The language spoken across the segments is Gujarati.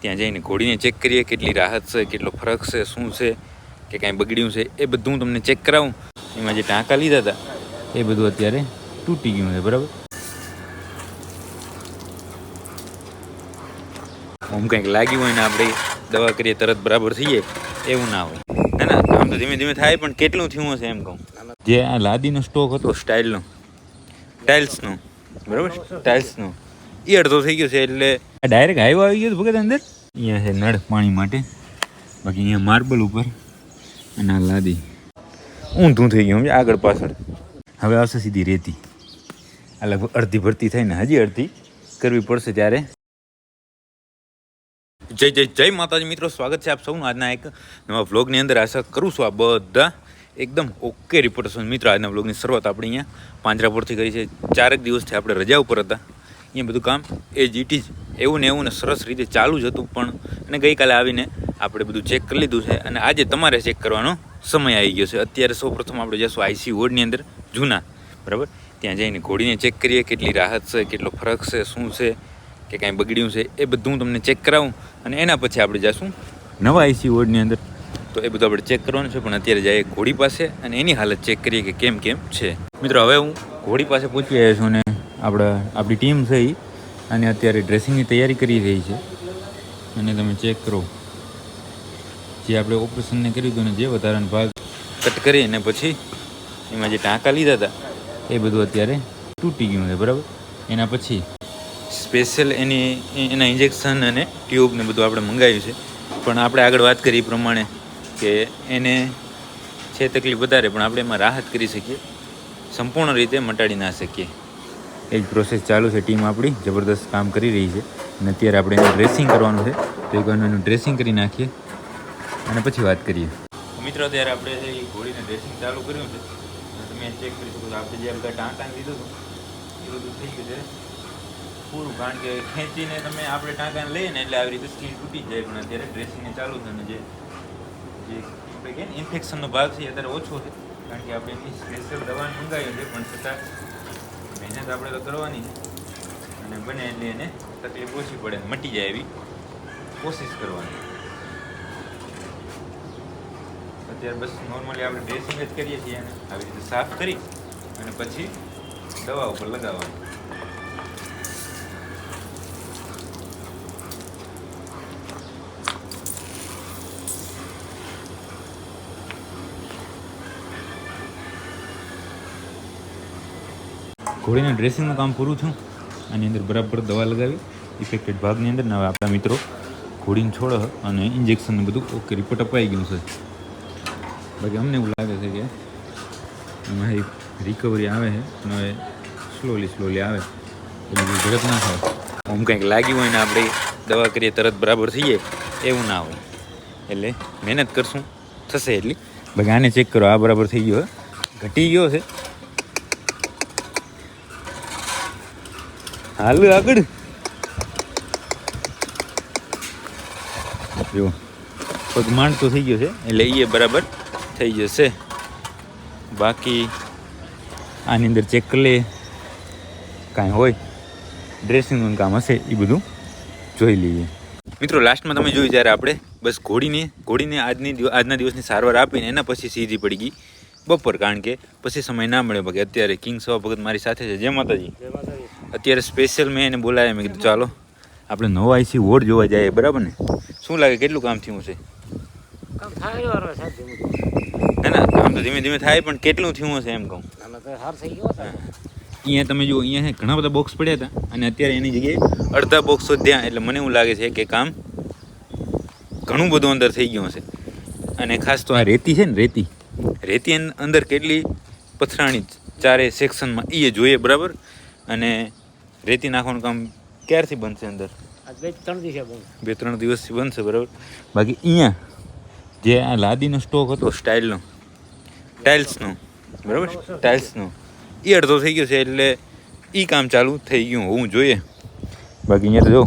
ત્યાં જઈને ઘોડીને ચેક કરીએ કેટલી રાહત છે, કેટલો ફરક છે, શું છે કે કાંઈ બગડ્યું છે એ બધું હું તમને ચેક કરાવું. એમાં જે ટાંકા લીધા હતા એ બધું અત્યારે તૂટી ગયું છે. બરાબર, આમ કંઈક લાગ્યું હોય ને આપણે દવા કરીએ તરત બરાબર થઈ જાય એવું ના હોય. હે ને, આમ તો ધીમે ધીમે થાય, પણ કેટલું થયું હશે એમ કહું. જે આ લાદીનો સ્ટોક હતો સ્ટાઇલનો, ટાઇલ્સનો, બરાબર, ટાઇલ્સનો એ અડધો થઈ ગયો છે. એટલે ડાયરેક્ટ હાઈવ આવી ગયો ભગત અંદર. અહીંયા છે નળ પાણી માટે, બાકી અહીંયા માર્બલ ઉપર અને આ લાદી ઊંધું થઈ ગયું આગળ પાછળ. હવે આવશે સીધી રેતી. આ લગભગ અડધી ભરતી થઈને હજી અડધી કરવી પડશે ત્યારે. જય જય જય માતાજી મિત્રો, સ્વાગત છે આપ સૌનું આજના એક નવા વ્લોગની અંદર. આશા કરું છું આ બધા એકદમ ઓકે રિપોર્ટર્સ. મિત્રો આજના વ્લોગની શરૂઆત આપણે અહીંયા પાંજરાપોળથી કરી છે. 4 દિવસથી આપણે રજા ઉપર હતા. અહીંયા બધું કામ એ જ ઇટ ઇઝ એવું ને સરસ રીતે ચાલુ જ હતું. પણ અને ગઈકાલે આવીને આપણે બધું ચેક કરી લીધું છે અને આજે તમારે ચેક કરવાનો સમય આવી ગયો છે. અત્યારે સૌપ્રથમ આપણે જઈશું આઈસી વોર્ડની અંદર જૂના, બરાબર. ત્યાં જઈને ઘોડીને ચેક કરીએ કેટલી રાહત છે, કેટલો ફરક છે, શું છે કે કાંઈ બગડ્યું છે એ બધું હું તમને ચેક કરાવું. અને એના પછી આપણે જઈશું નવા આઈસી વોર્ડની અંદર. તો એ બધું આપણે ચેક કરવાનું છે. પણ અત્યારે જઈએ ઘોડી પાસે અને એની હાલત ચેક કરીએ કે કેમ છે. મિત્રો હવે હું ઘોડી પાસે પહોંચી આવ્યો છું અને આપણી ટીમ છે એ અને અત્યારે ડ્રેસિંગની તૈયારી કરી રહી છે. અને તમે ચેક કરો, જે આપણે ઓપરેશનને કર્યું હતું ને જે વધારાનો ભાગ કટ કરી અને પછી એમાં જે ટાંકા લીધા હતા એ બધું અત્યારે તૂટી ગયું છે. બરાબર, એના પછી સ્પેશિયલ એના ઇન્જેક્શન અને ટ્યુબ ને બધું આપણે મંગાવ્યું છે. પણ આપણે આગળ વાત કરી એ પ્રમાણે કે એને છે તકલીફ વધારે, પણ આપણે એમાં રાહત કરી શકીએ, સંપૂર્ણ રીતે મટાડી ના શકીએ. એ જ પ્રોસેસ ચાલુ છે. ટીમ આપણી જબરદસ્ત કામ કરી રહી છે અને અત્યારે આપણે એનું ડ્રેસિંગ કરવાનું છે. તો એક એનું ડ્રેસિંગ કરી નાખીએ અને પછી વાત કરીએ. મિત્રો અત્યારે આપણે એ ઘોડીને ડ્રેસિંગ ચાલુ કર્યું છે. તમે ચેક કરી શકો છો. આપણે જે બધા ટાંકા લીધું હતું એ બધું થઈ ગયું છે પૂરું. કારણ કે ખેંચીને તમે આપણે ટાંકાને લઈએ ને એટલે આવી રીતે સ્કીન તૂટી જાય. પણ અત્યારે ડ્રેસિંગને ચાલુ છે અને જે આપણે કે ઇન્ફેક્શનનો ભાગ છે એ અત્યારે ઓછો છે. કારણ કે આપણે એની સ્પેશિયલ દવા મંગાવી છે, પણ છતાં મહેનત આપણે તો કરવાની છે અને બને એટલે એને તકલીફ ઓછી પડે, મટી જાય એવી કોશિશ કરવાની. અત્યારે બસ નોર્મલી આપણે ડ્રેસિંગ જ કરીએ છીએ અને આવી રીતે સાફ કરી અને પછી દવા ઉપર લગાવવાની. ઘોડીના ડ્રેસિંગનું કામ પૂરું થયું. આની અંદર બરાબર દવા લગાવી ઇફેક્ટેડ ભાગની અંદર. હવે આપણા મિત્રો ઘોડીને છોડે અને ઇન્જેક્શનને બધું ઓકે રિપોર્ટ અપાઈ ગયું છે. બાકી અમને એવું લાગે છે કે એમાં રિકવરી આવે છે, પણ હવે સ્લોલી આવે એટલે ઝડપ ના થાય. આમ કંઈક લાગ્યું હોય ને આપણે દવા કરીએ તરત બરાબર થઈ જાય એવું ના હોય. એટલે મહેનત કરશું થશે એટલી. બાકી આને ચેક કરો, આ બરાબર થઈ ગયો, ઘટી ગયો છે. હાલ આગળ જો પગ માંડ તો થઈ ગયો છે એટલે એ બરાબર થઈ જશે. બાકી આની અંદર ચેક કરી લે, કાંઈ હોય ડ્રેસિંગનું કામ હશે એ બધું જોઈ લઈએ. મિત્રો લાસ્ટમાં તમે જોયું જ્યારે આપણે બસ ઘોડીને આજના દિવસની સારવાર આપીને એના પછી સીધી પડી ગઈ બપોર. કારણ કે પછી સમય ના મળ્યો. બાકી અત્યારે કિંગ સવા ભગત મારી સાથે છે. જય માતાજી. અત્યારે સ્પેશિયલ મેં એને બોલાવ્યા. મેં કીધું ચાલો આપણે નવો આઈસી વોર્ડ જોવા જઈએ. બરાબર ને? શું લાગે કેટલું કામ થયું છે? ના કામ તો ધીમે ધીમે થાય, પણ કેટલું થયું હશે એમ કહું. અહીંયા તમે જુઓ, અહીંયા ઘણા બધા બોક્સ પડ્યા હતા અને અત્યારે એની જગ્યાએ અડધા બોક્સ ત્યાં. એટલે મને એવું લાગે છે કે કામ ઘણું બધું અંદર થઈ ગયું હશે. અને ખાસ તો આ રેતી છે ને, રેતી અંદર કેટલી પથરાણી ચારે સેક્શનમાં એ જોઈએ. બરાબર, અને રેતી નાખવાનું કામ ક્યારથી બનશે અંદર? 2-3 દિવસથી બનશે. બરાબર. બાકી અહીંયા જે આ લાદીનો સ્ટોક હતો ટાઇલ્સનો, બરાબર, ટાઇલ્સનો એ અડધો થઈ ગયો છે. એટલે એ કામ ચાલુ થઈ ગયું હોવું જોઈએ. બાકી અહીંયા તો જો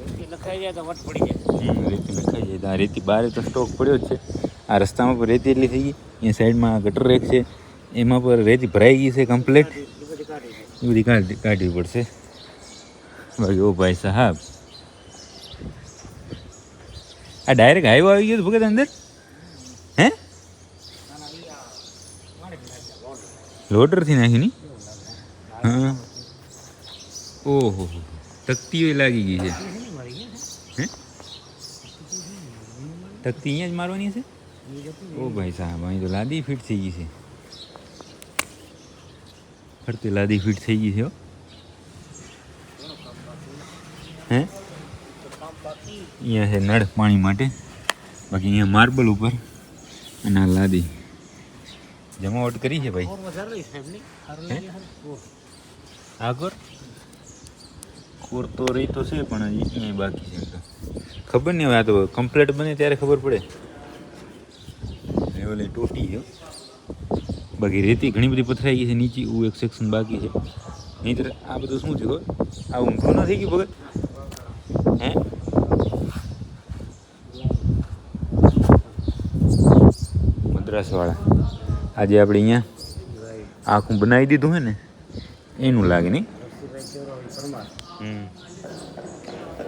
રેતી નખાઈ જાય. આ રેતી બહાર તો સ્ટોક પડ્યો જ છે. આ રસ્તામાં પર રેતી એટલી થઈ ગઈ. અહીંયા સાઈડમાં ગટર રેક છે, એમાં પર રેતી ભરાઈ ગઈ છે કમ્પ્લીટ. એ બધી કાઢવી પડશે. બાકી ઓ ભાઈ સાહેબ આ ડાયરેક્ટ હાઈવો આવી ગયો ભગત અંદર હે લોડરથી નાખી ની હા ઓહો તકતીઓ લાગી ગઈ છે હે તકતી અહીંયા જ મારવાની છે ઓ ભાઈ સાહેબ અહીં તો લાદી ફિટ થઈ ગઈ છે ફરતી લાદી ફિટ થઈ ગઈ છે હો હે અહીંયા છે નળ પાણી માટે બાકી અહીંયા માર્બલ ઉપર અને આ લાદી જમાવટ કરી છે ભાઈ આગળ કોર તો રહી તો છે પણ હજી અહીંયા બાકી છે તો ખબર નહીં હવે આ તો કમ્પ્લીટ બને ત્યારે ખબર પડે ઓલી ટોટી છે બાકી રેતી ઘણી બધી પથરાઈ ગઈ છે નીચે એક સેક્શન બાકી છે નહીં આ બધું શું થયું આ ઊંધું ન થઈ ગયું ભગત હે મદ્રાસવાળા આજે આપણે અહીંયા આખું બનાવી દીધું હે ને એનું લાગે નહીં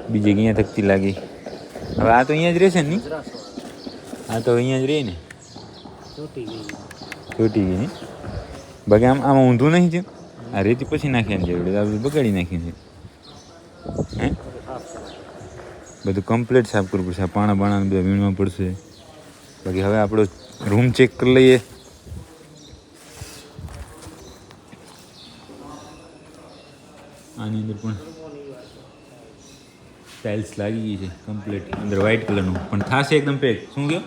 બીજે અહીંયા તકતી લાગી હવે આ તો અહીંયા જ રહેશે ને નહીં આ તો અહીંયા જ રહે ને ચોટી ગઈ નહીં બાકી આમાં ઊંધું નહીં છે આ રેતી પછી નાખ્યાની જરૂર આ બધું બગાડી નાખી છે હે બધું કમ્પ્લીટ સાફ કરવું પડશે પાણા બાણા બધા વીણવા પડશે બાકી હવે આપણો રૂમ ચેક કરી લઈએ આની અંદર પણ ટાઇલ્સ લાગી ગઈ છે કમ્પ્લીટ અંદર વ્હાઇટ કલરનું પણ થશે એકદમ પેક શું કહો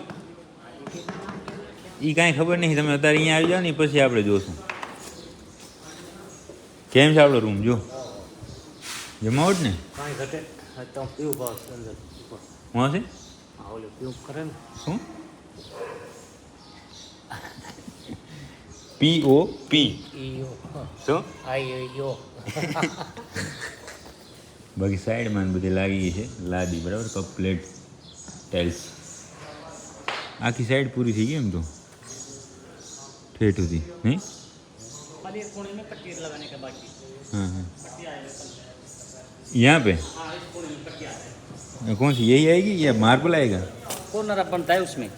એ કાંઈ ખબર નહીં તમે અત્યારે અહીંયા આવી જાઓ ને પછી આપણે જોશું કેમ છે આપણો રૂમ જો જમાવટ ને હું છે શું POP શું બાકી સાઈડમાં બધી લાગી ગઈ છે લાદી બરાબર કમ્પ્લીટ ટાઇલ્સ આખી સાઈડ પૂરી થઈ ગઈ એમ તો ठेठ होती नहीं खाली एक कोने में पट्टी लगाने का बाकी हाँ हाँ पट्टी आएगा यहाँ पे हाँ इस कोने में पट्टी आएगा कौन सी यही आएगी या मार्बल आएगा कॉर्नर अब बनता है उसमें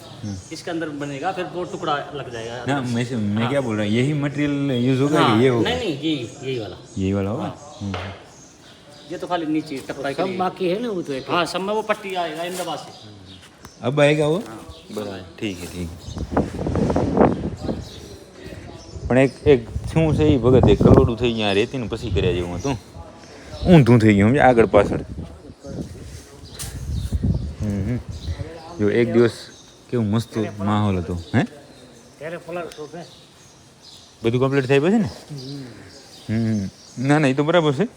इसके अंदर बनेगा फिर वो टुकड़ा लग जाएगा ना मैं क्या बोल रहा हूँ यही मटेरियल यूज होगा हाँ, कि ये होगा नहीं यही वाला यही वाला होगा ये तो खाली नीचे टपकाई सब बाकी है ना वो तो एक हाँ सब में वो पट्टी आएगा अहमदाबाद से अब आएगा वो बराबर ठीक है પણ એક શું છે એ ભગત એક કલોડું થઈ ગયા રેતી ને પછી કર્યા જેવું હતું ઊંધું થઈ ગયું આગળ પાછળ જો એક દિવસ કેવું મસ્ત માહોલ હતો હે तेरे फलर तो है બધું કમ્પ્લીટ થાય પછી ને ના ના એ તો બરાબર છે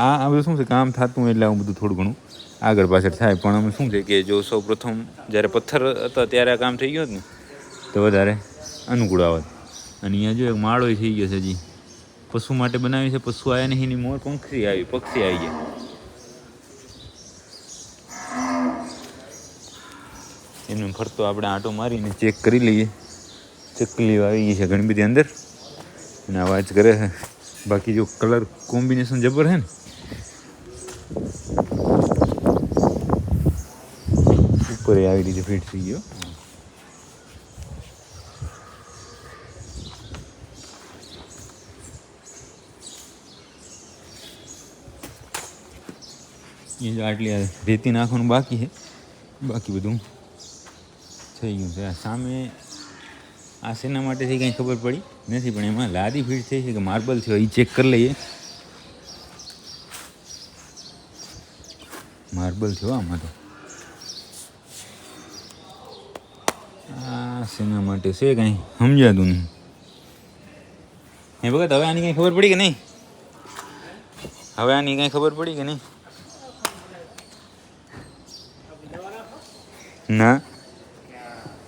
આ બધું શું છે કામ થતું એટલે આવું બધું થોડું ઘણું આગળ પાછળ થાય પણ અમે શું છે કે જો સૌ પ્રથમ જ્યારે પથ્થર હતા ત્યારે આ કામ થઈ ગયું હતું ને તો વધારે અનુકૂળ આવત અને અહીંયા જો એક માળો થઈ ગયો છે હજી પશુ માટે બનાવી છે પશુ આવ્યા નહીં એની મોર પંખી આવી પક્ષી આવી ગયા એમને ફરતો આપણે આંટો મારીને ચેક કરી લઈએ ચકલી આવી ગઈ છે ઘણી બધી અંદર અને અવાજ કરે છે બાકી જો કલર કોમ્બિનેશન જબર છે ને ઉપર આવી રીતે ફિટ થઈ ગયો એ આટલી રેતી નાખવાનું બાકી છે બાકી બધું થઈ ગયું છે આ સામે આ શેના માટે થઈ કંઈ ખબર પડી નથી પણ એમાં લાદી ફિટ થઈ છે કે માર્બલ થયો એ ચેક કરી લઈએ માર્બલ થયો આમાં તો આ શેના માટે છે કાંઈ સમજાતું નહીં એ વખત હવે આની કંઈ ખબર પડી કે નહીં હવે આની કંઈ ખબર પડી કે નહીં ના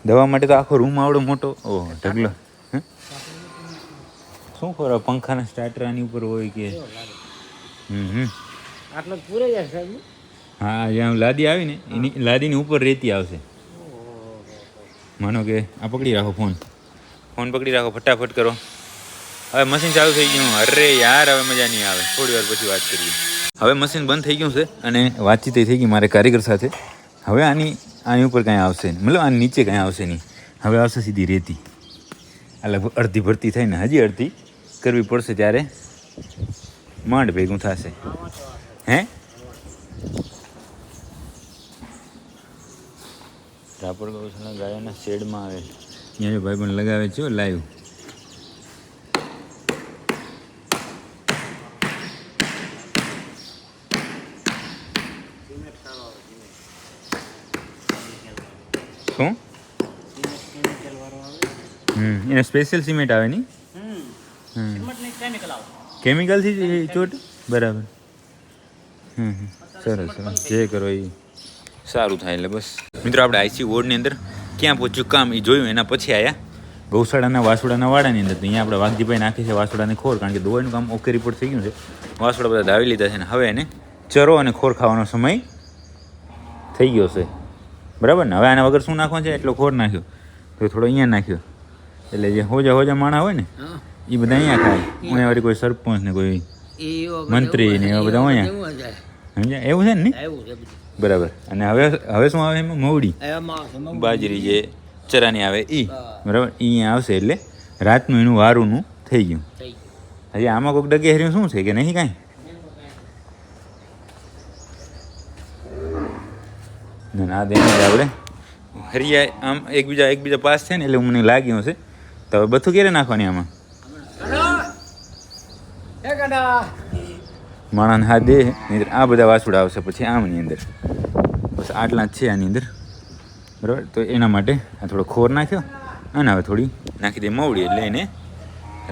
દવા માટે તો આખો રૂમ આવડો મોટો ઓહો ઢગલો હે શું ખબર પંખાના સ્ટાર્ટર આની ઉપર હોય કે આટલો પૂરે જાય સાહેબ હા જ્યાં લાદી આવી ને એની લાદીની ઉપર રેતી આવશે માનો કે આ પકડી રાખો ફોન પકડી રાખો ફટાફટ કરો હવે મશીન ચાલુ થઈ ગયું અરે યાર હવે મજા નહીં આવે થોડી વાર પછી વાત કરીએ હવે મશીન બંધ થઈ ગયું છે અને વાતચીત થઈ ગઈ મારે કારીગર સાથે. હવે આની ઉપર કાંઈ આવશે નહીં, મતલબ આની નીચે કાંઈ આવશે નહીં. હવે આવશે સીધી રેતી. આ લગભગ અડધી ભરતી થઈને હજી અડધી કરવી પડશે, ત્યારે માંડ ભેગું થશે. હે રાપર ગૌશાળા ગાયોના શેડમાં આવે, અહીંયા જો ભાઈ પણ લગાવે છે લાઈવ. શું એને સ્પેશિયલ સિમેન્ટ આવે નહીં? सिमेंट नहीं केमिकल आओ કેમિકલથી ચોટ બરાબર. સરસ સરસ, જે કરો એ સારું થાય. એટલે બસ મિત્રો આપણે આઈસી વોર્ડની અંદર ક્યાં પહોંચ્યું કામ એ જોયું. એના પછી આવ્યા ગૌશાળાના વાસુડાના વાડાની અંદર. તો અહીંયા આપણે વાઘજીભાઈ નાખી છે વાસુડાની ખોર, કારણ કે દોવાનું કામ ઓકે રિપોર્ટ થઈ ગયું છે. વાસુડા બધા દાવી લીધા છે ને હવે એને ચરો અને ખોર ખાવાનો સમય થઈ ગયો છે, બરાબર ને. હવે આના વગર શું નાખવાનું છે, એટલો ખોર નાખ્યો તો થોડો અહીંયા નાખ્યો, એટલે જે હોજા માણા હોય ને એ બધા અહીંયા ખાય. અહીંયા વળી કોઈ સરપંચ ને કોઈ મંત્રી ને એવા બધા અહીંયા સમજ્યા, એવું છે ને બરાબર. અને હવે શું આવે એમાં મવડી બાજરી જે ચરાની આવે એ, બરાબર. એ અહીંયા આવશે એટલે રાતનું એનું વારુંનું થઈ ગયું. હજી આમાં કોઈક ડગે હર્યું શું છે કે નહીં કાંઈ? ના દે આપણે હરિયા આમ એકબીજા પાસ છે ને એટલે મને લાગ્યું હશે. તો હવે બધું ક્યારે નાખવાની આમાં? માણસને હાથ દે નહીં આ બધા વાસુડા આવશે પછી આમની અંદર. બસ આટલા જ છે આની અંદર, બરાબર. તો એના માટે આ થોડો ખોર નાખ્યો અને હવે થોડી નાખી દે મવડી, એટલે એને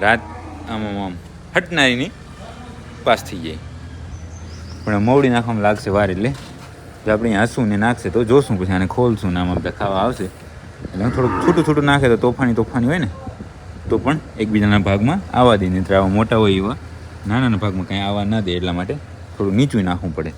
રાત આમ હટનારીની પાસ થઈ જાય. પણ મવડી નાખવામાં લાગશે વાર, એટલે જો આપણે હસું ને નાખશે તો જોશું, પછી આને ખોલશું ને આમાં બધા ખાવા આવશે. એટલે થોડુંક છૂટું નાખે તો તોફાની હોય ને તો પણ એકબીજાના ભાગમાં આવવા દે. નહીં તો આવા મોટા હોય એવા નાના ભાગમાં કાંઈ આવવા ન દે, એટલા માટે થોડું નીચું નાખવું પડે.